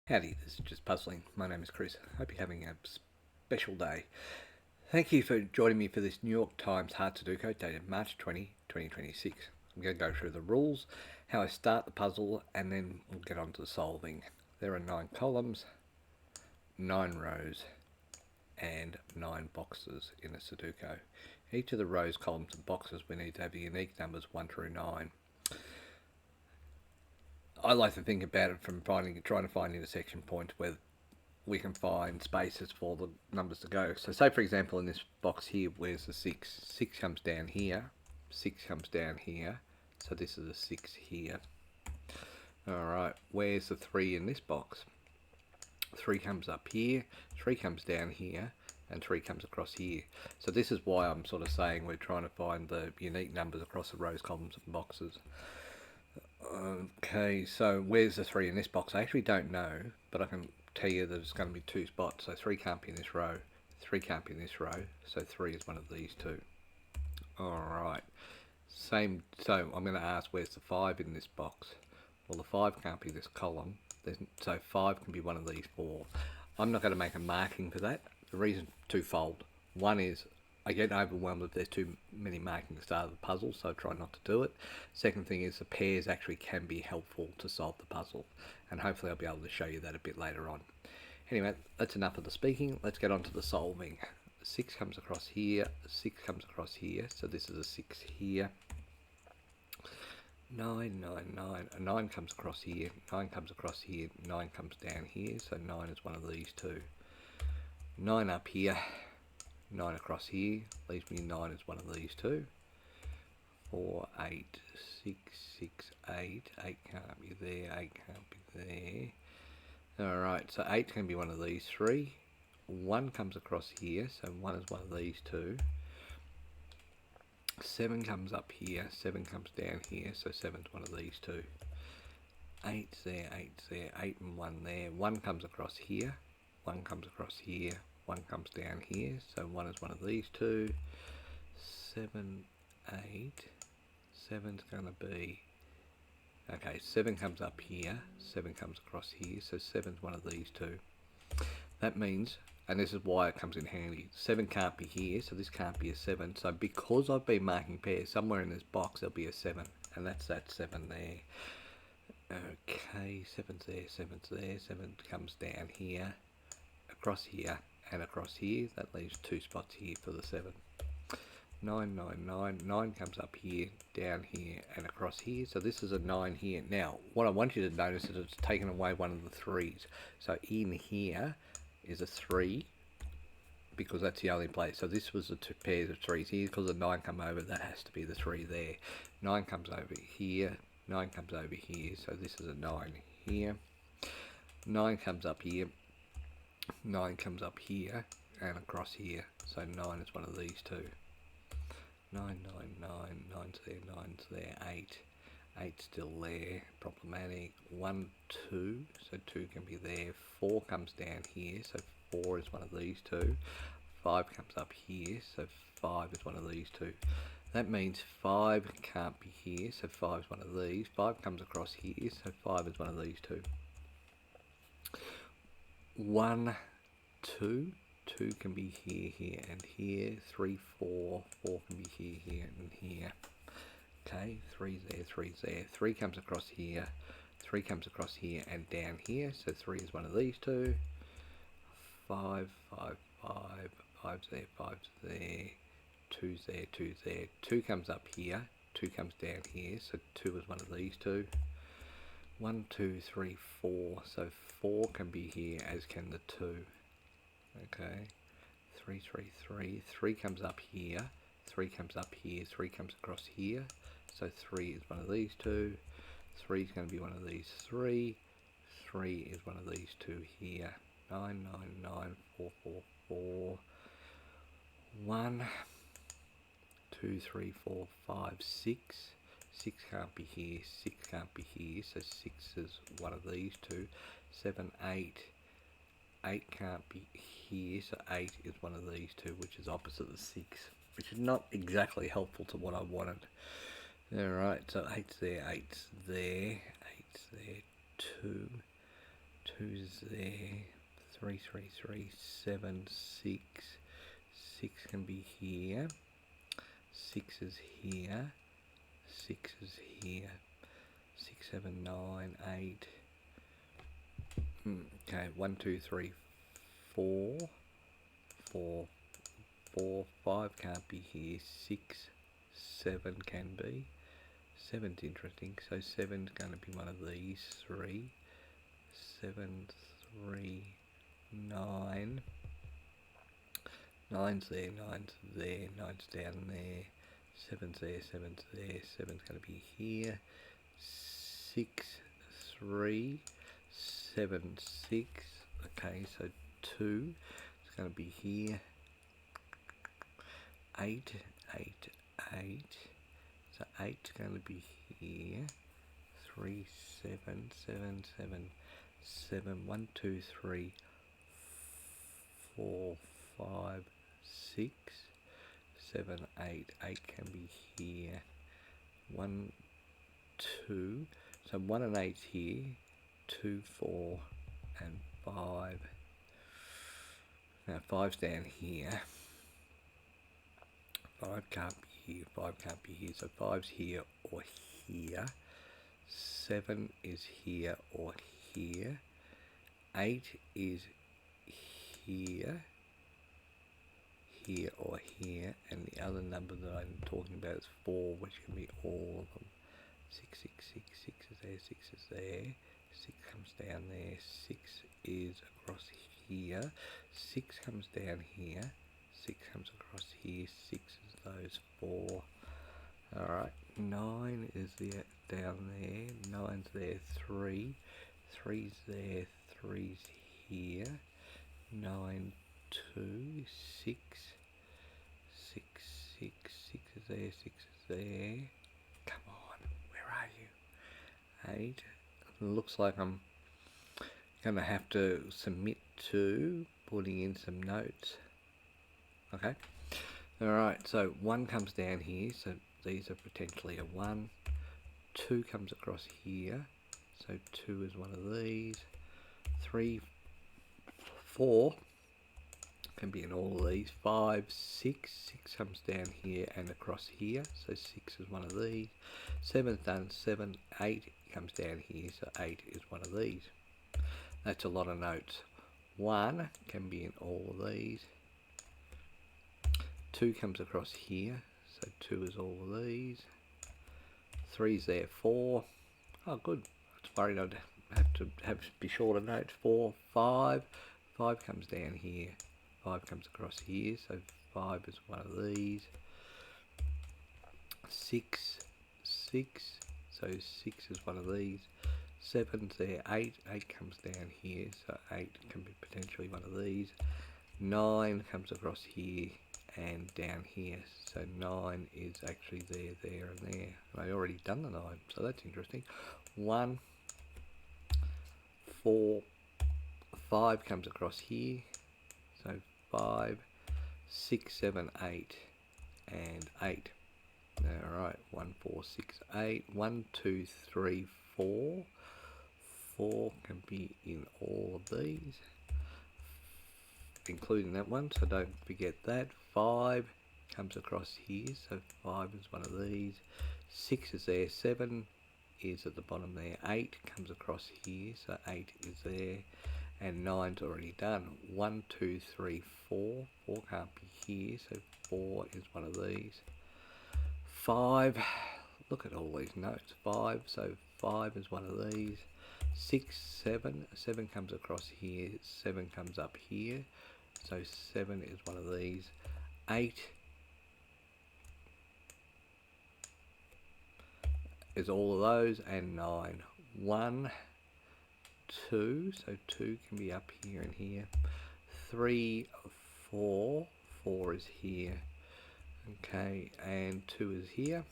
Howdy, this is Just Puzzling. My name is Chris. Hope you're having a special day. Thank you for joining me for this New York Times Hard Sudoku dated March 2026. I'm going to go through the rules, how I start the puzzle, and then we'll get on to the solving. There are 9 columns, 9 rows, and 9 boxes in a Sudoku. Each of the rows, columns, and boxes we need to have the unique numbers 1 through 9. I like to think about it from trying to find intersection points where we can find spaces for the numbers to go. So say for example in this box here, where's the 6? 6 comes down here, 6 comes down here, so this is a 6 here. Alright, where's the 3 in this box? 3 comes up here, 3 comes down here, and 3 comes across here. So this is why I'm sort of saying we're trying to find the unique numbers across the rows, columns, and boxes. Okay, so where's the 3 in this box? I actually don't know, but I can tell you that it's going to be 2 spots. So 3 can't be in this row, 3 can't be in this row, so 3 is one of these 2. Alright, so I'm going to ask where's the 5 in this box? Well, the 5 can't be this column, so 5 can be one of these 4. I'm not going to make a marking for that. The reason twofold. One is I get overwhelmed if there's too many markings at the start of the puzzle, so I try not to do it. Second thing is the pairs actually can be helpful to solve the puzzle, and hopefully I'll be able to show you that a bit later on. Anyway, that's enough of the speaking. Let's get on to the solving. 6 comes across here, 6 comes across here, so this is a 6 here. 9, 9, 9, a 9 comes across here, 9 comes across here, 9 comes down here, so 9 is one of these 2. 9 up here, 9 across here, leaves me 9 as one of these 2. 4, 8, 6, 6, 8. 8 can't be there, 8 can't be there. Alright, so 8 can be one of these 3. 1 comes across here, so 1 is one of these 2. 7 comes up here, 7 comes down here, so 7 is one of these 2. 8's there, 8's there, 8 and 1 there. 1 comes across here, 1 comes across here, 1 comes down here, so 1 is one of these 2. 7, 8, 7's going to be, okay, 7 comes up here, 7 comes across here, so 7's one of these 2. That means, and this is why it comes in handy, 7 can't be here, so this can't be a 7. So because I've been marking pairs, somewhere in this box there'll be a 7, and that's that 7 there. Okay, 7's there, 7's there, 7 comes down here, across here, and across here. That leaves 2 spots here for the 7. 9, 9, 9, 9 comes up here, down here, and across here. So this is a 9 here. Now, what I want you to notice is it's taken away one of the 3's. So in here is a 3, because that's the only place. So this was the 2 pairs of 3's here, because the 9 come over, that has to be the 3 there. 9 comes over here, 9 comes over here, so this is a 9 here. 9 comes up here, 9 comes up here, and across here, so 9 is one of these 2. 9, 9, 9, 9's there, 9's there, 8, 8's still there, problematic. 1, 2, so 2 can be there. 4 comes down here, so 4 is one of these 2. 5 comes up here, so 5 is one of these 2. That means 5 can't be here, so 5 is one of these. 5 comes across here, so 5 is one of these 2. 1, 2, 2 can be here, here, and here. 3, 4, 4 can be here, here, and here. Okay, 3's there, 3's there. 3 comes across here, 3 comes across here, and down here. So 3 is one of these 2. 5, 5, 5, 5's there, 5's there. 2's there, 2's there. 2 comes up here, 2 comes down here. So 2 is one of these 2. 1, 2, 3, 4. So 4 can be here, as can the 2. Okay, 3, 3, 3. 3 comes up here, 3 comes up here, 3 comes across here. So 3 is one of these 2. 3 is going to be one of these 3. 3 is one of these 2 here. 9, 9, 9, 4, 4, 4. 1, 2, 3, 4, 5, 6. 6 can't be here, 6 can't be here, so 6 is one of these 2. 7, 8. 8 can't be here, so 8 is one of these 2, which is opposite the 6, which is not exactly helpful to what I wanted. Alright, so 8's there, 8's there, 8's there, 2, 2's there. 3, 3, 3, 7, 6. 6 can be here. 6 is here. 6 is here. 6, 7, 9, 8. Okay, 1, 2, 3, 4. 4, 4, 5 can't be here. 6, 7 can be. 7's interesting, so 7's going to be one of these 3. 7, 3, 9. 9's there, 9's there, 9's down there. 7's there, 7's there, 7's going to be here. 6, 3, 7, 6. Okay, so 2 is going to be here. 8, 8, 8. So 8's going to be here. 3, 7, 7, 7, 7, 1, 2, 3, 4, 5, 6, 7, 8. 8 can be here. 1, 2. So 1 and 8's here. 2, 4, and 5. Now 5's down here. 5 can't be here. 5 can't be here. So 5's here or here. 7 is here or here. 8 is here, here or here, and the other number that I'm talking about is 4, which can be all of them. 6, 6, 6, 6 is there, 6 is there, 6 comes down there, 6 is across here, 6 comes down here, 6 comes across here, 6 is those 4. Alright, 9 is there, down there, 9's there, 3, 3's there, 3's here, 9, 2, 6, 6, 6, 6 is there, 6 is there. Come on, where are you? 8. Looks like I'm going to have to submit to putting in some notes. Okay. Alright, so 1 comes down here, so these are potentially a 1. 2 comes across here, so 2 is one of these. 3, 4 can be in all of these. 5, 6, 6 comes down here and across here, so 6 is one of these. 7's done, 7, 8 comes down here, so 8 is one of these. That's a lot of notes. 1 can be in all of these. 2 comes across here, so 2 is all of these. 3's there, 4. Oh, good. I was worried I'd have to be shorter notes. 4, 5. 5 comes down here. 5 comes across here, so 5 is one of these. 6, 6. So 6 is one of these. 7's there, 8. 8 comes down here, so 8 can be potentially one of these. 9 comes across here and down here, so 9 is actually there, there and there. And I already done the 9, so that's interesting. 1, 4, 5 comes across here, so 5, 6, 7, 8 and 8. Alright, 1, 4, 6, 8. 1, 2, 3, 4. 4 can be in all of these, including that one, so don't forget that. 5 comes across here, so 5 is one of these. 6 is there, 7 is at the bottom there, 8 comes across here, so 8 is there, and 9's already done. 1, 2, 3, 4. 4 can't be here, so 4 is one of these. 5, look at all these notes. 5, so 5 is one of these. 6, 7. 7 comes across here, 7 comes up here, so 7 is one of these. 8 is all of those, and 9. 1, 2, so 2 can be up here and here. 3, 4. 4 is here. Okay, and 2 is here.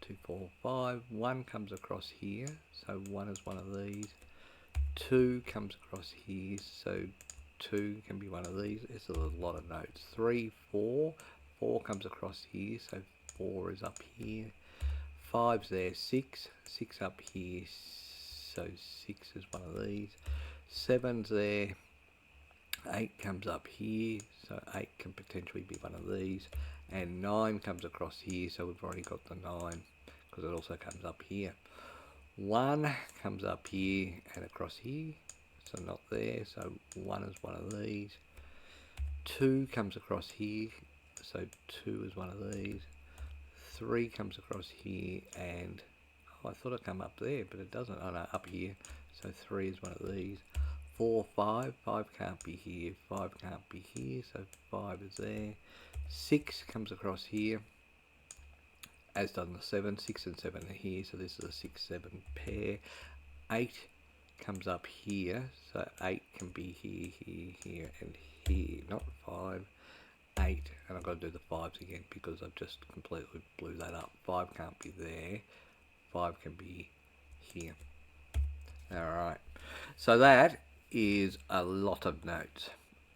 2, 4, 5. 1 comes across here, so 1 is one of these. 2 comes across here, so 2 can be one of these. It's a lot of notes. 3, 4. 4 comes across here, so 4 is up here. 5's there, 6. 6 up here, so 6 is one of these. 7's there. 8 comes up here, so 8 can potentially be one of these. And 9 comes across here, so we've already got the 9, because it also comes up here. 1 comes up here and across here, so not there, so 1 is one of these. 2 comes across here, so 2 is one of these. 3 comes across here, and I thought it'd come up there, but it doesn't. Oh no, up here, so 3 is one of these. 4, 5 can't be here, 5 can't be here, so 5 is there. 6 comes across here, as does the 7. 6 and 7 are here, so this is a 6, 7 pair. 8 comes up here, so 8 can be here, here, here, and here, not 5. 8, and I've got to do the 5s again because I've just completely blew that up. 5 can't be there, 5 can be here. Alright, so that is a lot of notes.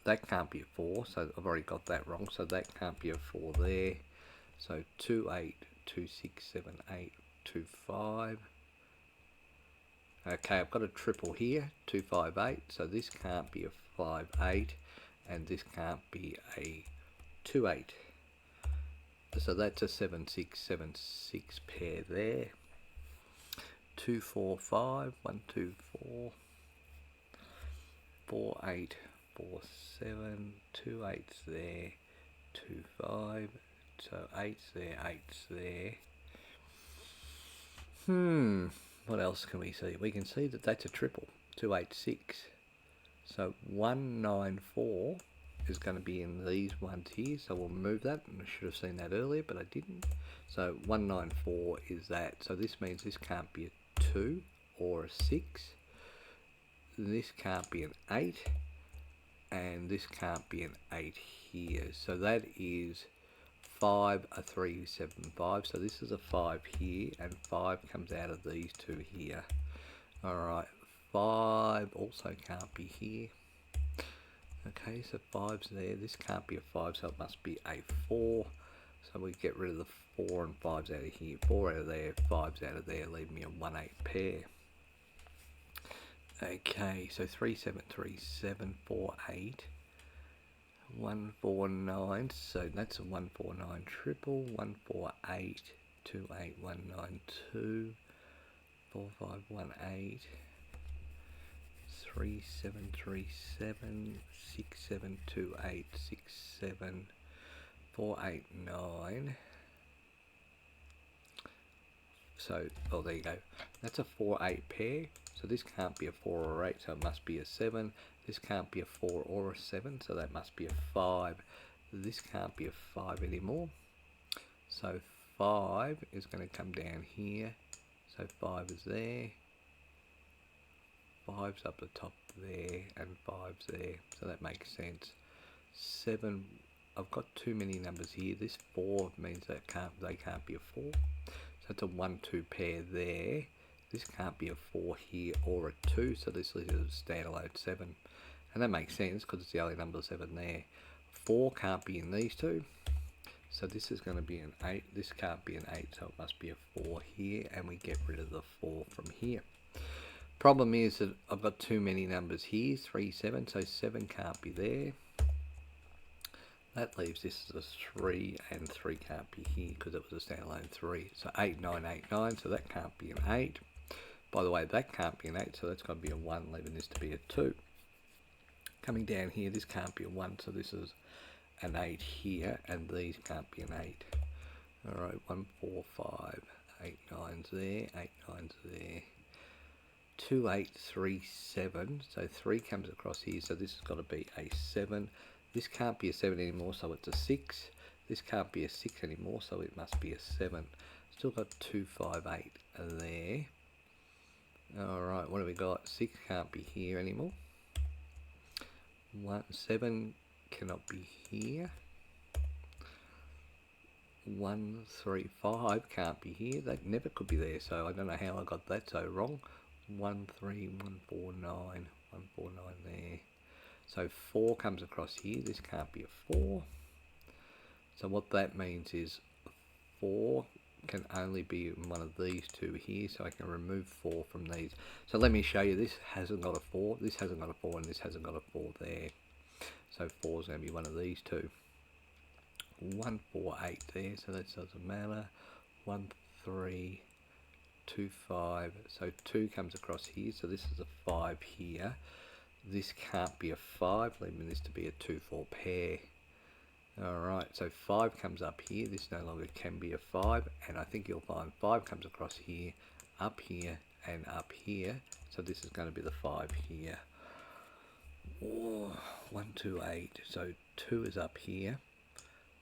That can't be a 4, so I've already got that wrong, so that can't be a 4 there. So 2, 8, 2, 6, 7, 8, 2, 5. Okay, I've got a triple here, 2, 5, 8, so this can't be a 5, 8, and this can't be a 2, 8. So that's a 7, 6, 7, 6 pair there. 2, 4, 5, 1, 2, 4. 4, 8, 4, 7, 2 8's there, 2, 5, so 8's there, 8's there. What else can we see? We can see that that's a triple, 2, 8, 6. So 1, 9, 4 is going to be in these ones here, so we'll move that, and I should have seen that earlier, but I didn't. So 1, 9, 4 is that, so this means this can't be a 2 or a 6. This can't be an 8, and this can't be an 8 here. So that is 5, a 3, 7, 5. So this is a 5 here, and 5 comes out of these two here. Alright, 5 also can't be here. Okay, so 5's there. This can't be a 5, so it must be a 4. So we get rid of the 4 and 5's out of here. 4 out of there, 5's out of there, leave me a 1, 8 pair. Okay, so 3, 7, 3, 7, 4, 8, 1, 4, 9, so that's a 1, 4, 9 triple, 1, 4, 8, 2, 8, 1, 9, 2, 4, 5, 1, 8, 3, 7, 3, 7, 6, 7, 2, 8, 6, 7, 4, 8, 9. So, oh, there you go. That's a 4, 8 pair. So this can't be a 4 or 8, so it must be a 7. This can't be a 4 or a 7, so that must be a 5. This can't be a 5 anymore. So 5 is going to come down here. So 5 is there. 5's up the top there, and 5's there. So that makes sense. 7, I've got too many numbers here. This 4 means that they can't be a 4. So it's a 1, 2 pair there. This can't be a 4 here or a 2, so this is a standalone 7. And that makes sense because it's the only number 7 there. 4 can't be in these two, so this is going to be an 8. This can't be an 8, so it must be a 4 here, and we get rid of the 4 from here. Problem is that I've got too many numbers here, 3, 7, so 7 can't be there. That leaves this as a 3, and 3 can't be here because it was a standalone 3. So 8, 9, 8, 9, so that can't be an 8. By the way, that can't be an 8, so that's got to be a 1, leaving this to be a 2. Coming down here, this can't be a 1, so this is an 8 here, and these can't be an 8. Alright, 1, 4, 5, 8, 9's there, 8, 9's there. 2, 8, 3, 7, so 3 comes across here, so this has got to be a 7. This can't be a 7 anymore, so it's a 6. This can't be a 6 anymore, so it must be a 7. Still got 2, 5, 8 there. Alright, what have we got? 6 can't be here anymore. 7 cannot be here. 1, 3, 5 can't be here. That never could be there, so I don't know how I got that so wrong. 1, 3, 1, 4, 9. 1, 4, 9 there. So 4 comes across here. This can't be a 4. So what that means is 4 can only be one of these two here, so I can remove 4 from these. So let me show you, this hasn't got a 4, this hasn't got a 4, and this hasn't got a 4 there. So 4 is going to be one of these two. 1, 4, 8 there, so that doesn't matter. 1, 3, 2, 5, so 2 comes across here, so this is a 5 here. This can't be a 5, leaving this to be a 2, 4 pair. Alright, so 5 comes up here, this no longer can be a 5, and I think you'll find 5 comes across here, and up here, so this is going to be the 5 here. Oh, 1, 2, 8, so 2 is up here,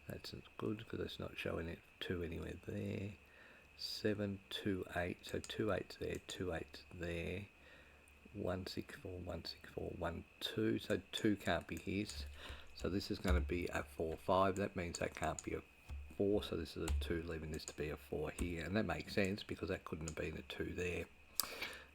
that's good because it's not showing it 2 anywhere there. 7, 2, 8, so 2 8's there, 2 8's there. 1, 6, 4, 1, 6, 4, 1, 2, so 2 can't be his. So this is going to be a 4, 5. That means that can't be a 4. So this is a 2, leaving this to be a 4 here. And that makes sense because that couldn't have been a 2 there.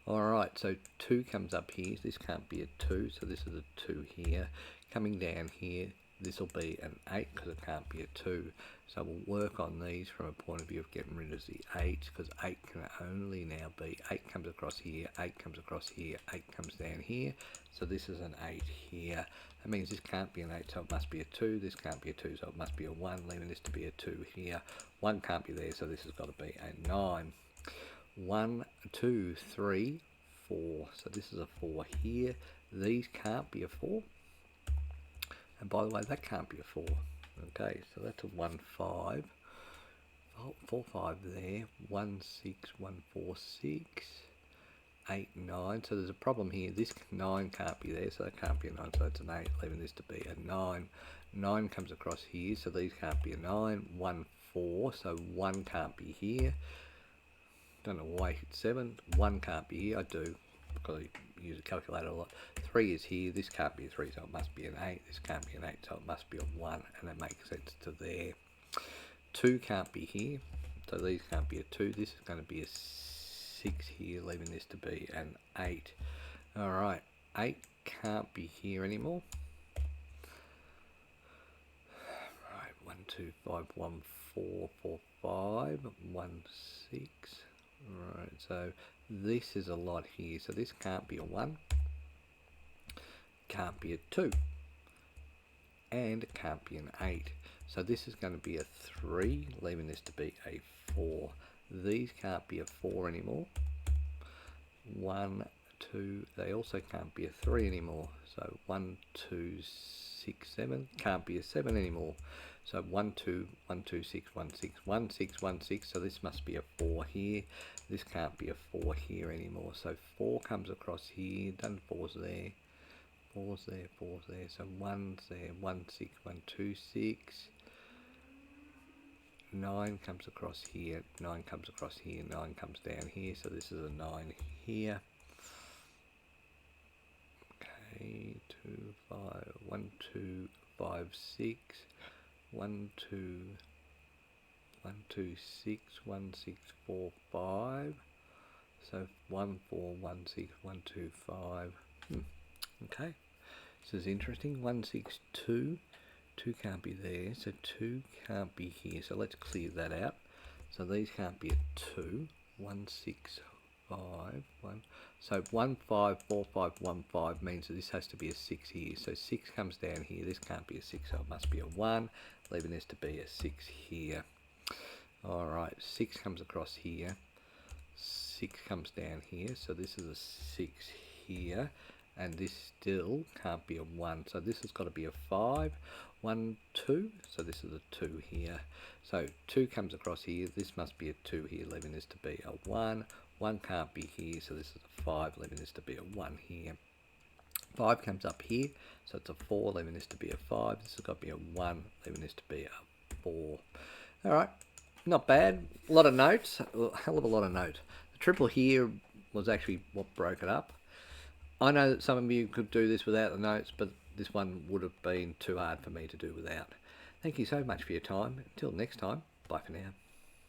Alright, so 2 comes up here. This can't be a 2. So this is a 2 here. Coming down here, this will be an 8 because it can't be a 2. So we'll work on these from a point of view of getting rid of the 8 because 8 can only now be 8 comes across here, 8 comes across here, 8 comes down here. So this is an 8 here. That means this can't be an 8, so it must be a 2. This can't be a 2, so it must be a 1, leaving this to be a 2 here. 1 can't be there, so this has got to be a 9. 1, 2, 3, 4. So this is a 4 here. These can't be a 4. And by the way, that can't be a 4. Okay, so that's a 1, 5. Oh, 4, 5 there. 1, 6, 1, 4, 6. 8, 9. So there's a problem here. This 9 can't be there, so that can't be a 9. So that's an 8, leaving this to be a 9. 9 comes across here, so these can't be a 9. 1, 4. So 1 can't be here. Don't know why it's 7. 1 can't be here. I do because I use a calculator a lot. 3 is here. This can't be a 3, so it must be an 8. This can't be an 8, so it must be a 1, and that makes sense to there. 2 can't be here, so these can't be a 2. This is going to be a 6 here, leaving this to be an 8. Alright, 8 can't be here anymore. Right, 1, 2, 5, 1, 4, 4, 5, 1, 6. Right, so this is a lot here, so this can't be a 1, can't be a 2, and it can't be an 8. So this is going to be a 3, leaving this to be a 4. These can't be a 4 anymore. 1, 2, they also can't be a 3 anymore. So 1, 2, 6, 7, can't be a 7 anymore. So 1, 2, 1, 2, 6, 1, 6, 1, 6, 1, 6, so this must be a 4 here. This can't be a 4 here anymore. So 4 comes across here, done 4's there. 4's there, 4's there, so 1's there, 1, 6, 1, 2, 6. 9 comes across here, 9 comes across here, 9 comes down here, so this is a 9 here. Okay, 2, 5, 1, 2, 5, 6, 1, 2, 1, 2, 6, 1, 6, 4, 5. So 1, 4, 1, 6, 1, 2, 5. Okay, this is interesting. 1, 6, 2. 2 can't be there, so 2 can't be here. So let's clear that out. So these can't be a 2. 1, 6, 5, 1. So 1, 5, 4, 5, 1, 5 means that this has to be a 6 here. So 6 comes down here. This can't be a 6, so it must be a 1, leaving this to be a 6 here. Alright, 6 comes across here. 6 comes down here. So this is a 6 here. And this still can't be a 1. So this has got to be a 5. 1, 2. So this is a 2 here. So 2 comes across here. This must be a 2 here, leaving this to be a 1. 1 can't be here, so this is a 5, leaving this to be a 1 here. 5 comes up here, so it's a 4, leaving this to be a 5. This has got to be a 1, leaving this to be a 4. Alright, not bad. A lot of notes, a hell of a lot of notes. The triple here was actually what broke it up. I know that some of you could do this without the notes, but this one would have been too hard for me to do without. Thank you so much for your time. Until next time, bye for now.